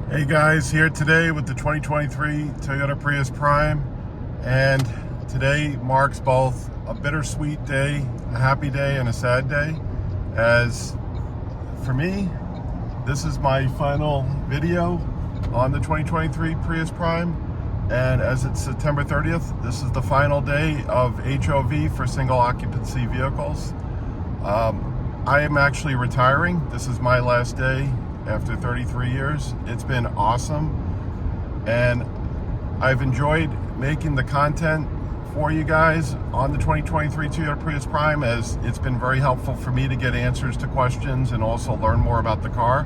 Hey guys, here today with the 2023 Toyota Prius Prime, and today marks both a bittersweet day, a happy day, and a sad day. As for me, this is my final video on the 2023 Prius Prime, and as it's September 30th, this is the final day of HOV for single occupancy vehicles. I am actually retiring. This is my last day after 33 years. It's been awesome, and I've enjoyed making the content for you guys on the 2023 Toyota Prius Prime, as it's been very helpful for me to get answers to questions and also learn more about the car.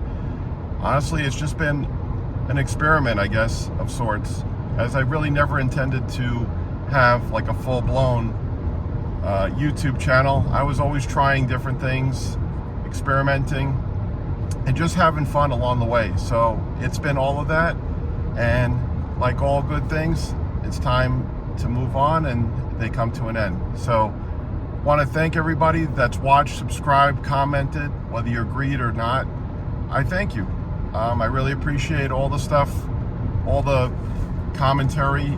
Honestly, it's just been an experiment, I guess, of sorts, as I really never intended to have like a full-blown YouTube channel. I was always trying different things, experimenting, and just having fun along the way. So it's been all of that, and like all good things, it's time to move on, and they come to an end. So want to thank everybody that's watched, subscribed, commented, whether you agreed or not. I thank you. I really appreciate all the stuff, all the commentary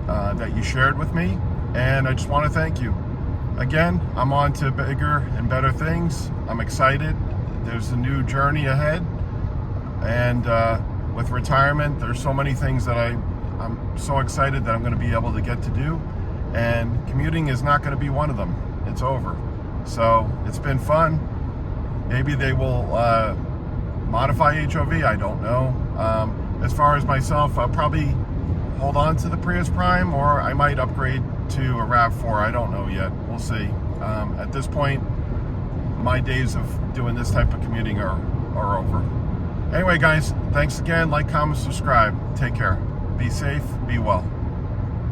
that you shared with me, and I just want to thank you. Again, I'm on to bigger and better things. I'm excited. There's a new journey ahead, and with retirement, there's so many things that I'm so excited that I'm going to be able to get to do, and commuting is not going to be one of them. It's over. So it's been fun. Maybe they will modify HOV, I don't know. As far as myself, I'll probably hold on to the Prius Prime, or I might upgrade to a RAV4. I don't know yet. We'll see. At this point, my days of doing this type of commuting are over. Anyway, guys, thanks again. Like, comment, subscribe. Take care. Be safe. Be well.